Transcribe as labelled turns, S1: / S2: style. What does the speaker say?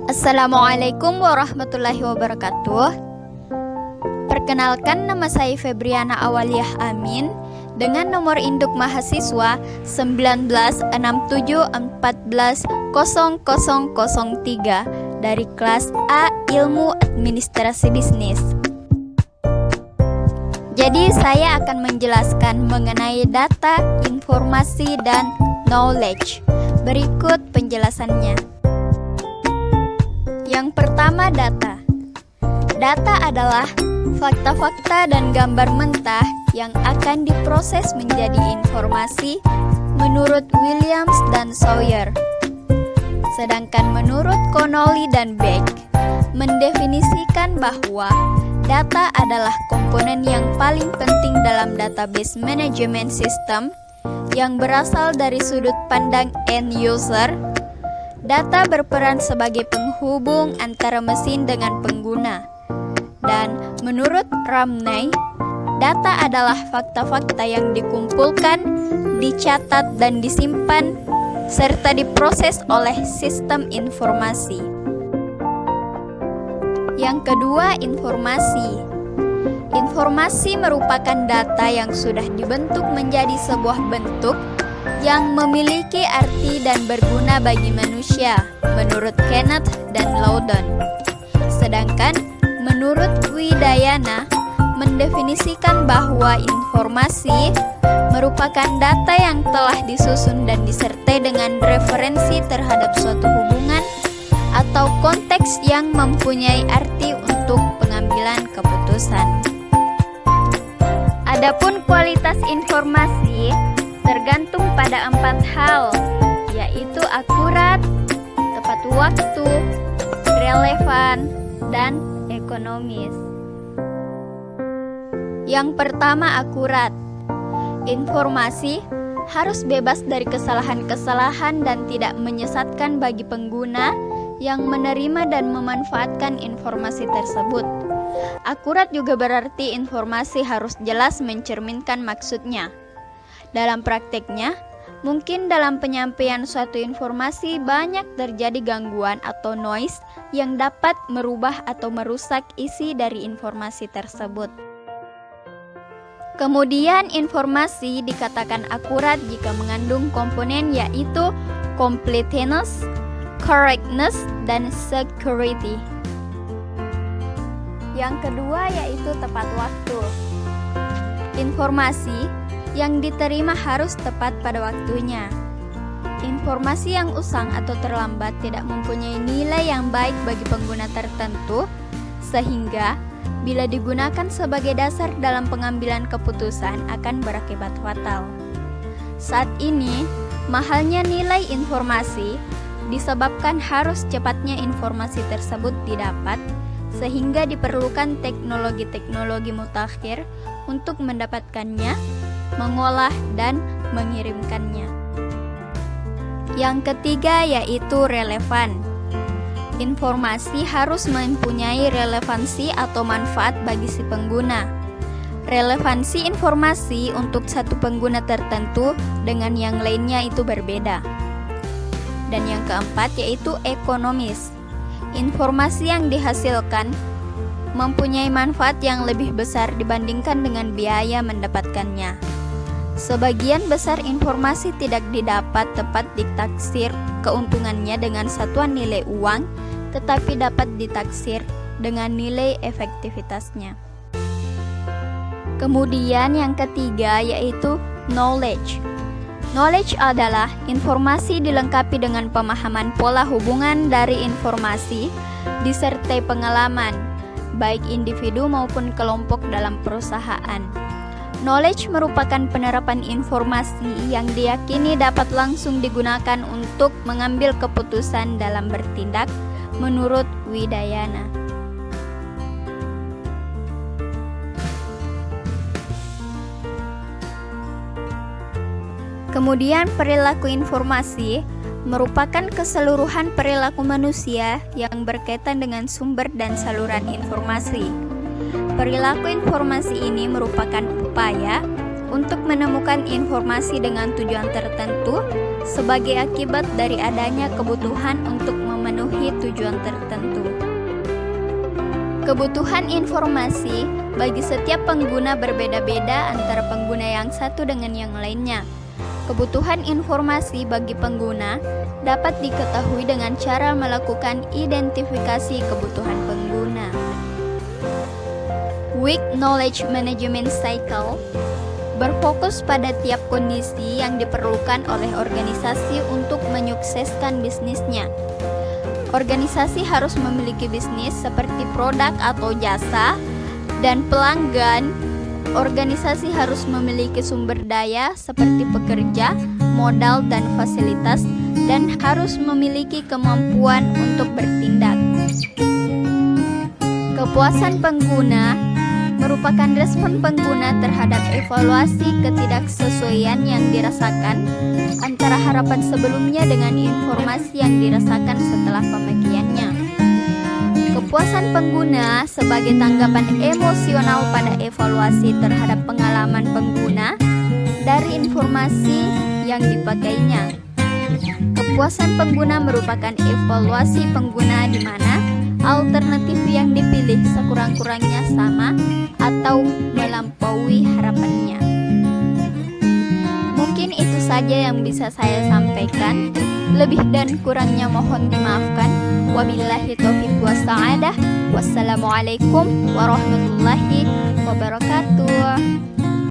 S1: Assalamualaikum warahmatullahi wabarakatuh. Perkenalkan, nama saya Febriana Awaliyah Amin dengan nomor induk mahasiswa 1967140003 dari kelas A Ilmu Administrasi Bisnis. Jadi saya akan menjelaskan mengenai data, informasi, dan knowledge. Berikut penjelasannya. Yang pertama, data. Data adalah fakta-fakta dan gambar mentah yang akan diproses menjadi informasi menurut Williams dan Sawyer. Sedangkan menurut Connolly dan Beck, mendefinisikan bahwa data adalah komponen yang paling penting dalam database management system yang berasal dari sudut pandang end user. Data berperan sebagai penghubung antara mesin dengan pengguna. Dan menurut Ramney, data adalah fakta-fakta yang dikumpulkan, dicatat, dan disimpan serta diproses oleh sistem informasi. Yang kedua, informasi. Informasi merupakan data yang sudah dibentuk menjadi sebuah bentuk yang memiliki arti dan berguna bagi manusia, menurut Kenneth dan Loudon. Sedangkan menurut Widayana, mendefinisikan bahwa informasi merupakan data yang telah disusun dan disertai dengan referensi terhadap suatu hubungan atau konteks yang mempunyai arti untuk pengambilan keputusan. Adapun kualitas informasi tergantung pada 4 hal, yaitu akurat, tepat waktu, relevan, dan ekonomis. Yang pertama, akurat. Informasi harus bebas dari kesalahan-kesalahan dan tidak menyesatkan bagi pengguna yang menerima dan memanfaatkan informasi tersebut. Akurat juga berarti informasi harus jelas mencerminkan maksudnya. Dalam prakteknya, mungkin dalam penyampaian suatu informasi banyak terjadi gangguan atau noise yang dapat merubah atau merusak isi dari informasi tersebut. Kemudian, informasi dikatakan akurat jika mengandung komponen yaitu completeness, correctness, dan security. Yang kedua yaitu tepat waktu. Informasi yang diterima harus tepat pada waktunya. Informasi yang usang atau terlambat tidak mempunyai nilai yang baik bagi pengguna tertentu, sehingga bila digunakan sebagai dasar dalam pengambilan keputusan akan berakibat fatal. Saat ini, mahalnya nilai informasi disebabkan harus cepatnya informasi tersebut didapat, sehingga diperlukan teknologi-teknologi mutakhir untuk mendapatkannya, mengolah, dan mengirimkannya. Yang ketiga yaitu relevan. Informasi harus mempunyai relevansi atau manfaat bagi si pengguna. Relevansi informasi untuk satu pengguna tertentu dengan yang lainnya itu berbeda. Dan yang keempat yaitu ekonomis. Informasi yang dihasilkan mempunyai manfaat yang lebih besar dibandingkan dengan biaya mendapatkannya. Sebagian besar informasi tidak didapat tepat ditaksir keuntungannya dengan satuan nilai uang, tetapi dapat ditaksir dengan nilai efektivitasnya. Kemudian yang ketiga yaitu knowledge. Knowledge adalah informasi dilengkapi dengan pemahaman pola hubungan dari informasi disertai pengalaman, baik individu maupun kelompok dalam perusahaan. Knowledge merupakan penerapan informasi yang diyakini dapat langsung digunakan untuk mengambil keputusan dalam bertindak, menurut Widayana. Kemudian perilaku informasi merupakan keseluruhan perilaku manusia yang berkaitan dengan sumber dan saluran informasi. Perilaku informasi ini merupakan upaya untuk menemukan informasi dengan tujuan tertentu sebagai akibat dari adanya kebutuhan untuk memenuhi tujuan tertentu. Kebutuhan informasi bagi setiap pengguna berbeda-beda antara pengguna yang satu dengan yang lainnya. Kebutuhan informasi bagi pengguna dapat diketahui dengan cara melakukan identifikasi kebutuhan pengguna. Weak Knowledge Management Cycle berfokus pada tiap kondisi yang diperlukan oleh organisasi untuk menyukseskan bisnisnya. Organisasi harus memiliki bisnis seperti produk atau jasa dan pelanggan. Organisasi harus memiliki sumber daya seperti pekerja, modal, dan fasilitas, dan harus memiliki kemampuan untuk bertindak. Kepuasan pengguna merupakan respon pengguna terhadap evaluasi ketidaksesuaian yang dirasakan antara harapan sebelumnya dengan informasi yang dirasakan setelah pemakaiannya. Kepuasan pengguna sebagai tanggapan emosional pada evaluasi terhadap pengalaman pengguna dari informasi yang dipakainya. Kepuasan pengguna merupakan evaluasi pengguna di mana alternatif yang dipilih sekurang-kurangnya sama atau melampaui harapannya. Mungkin itu saja yang bisa saya sampaikan. Lebih dan kurangnya mohon dimaafkan. Wabillahi taufiq wassa'adah. Wassalamualaikum warahmatullahi wabarakatuh.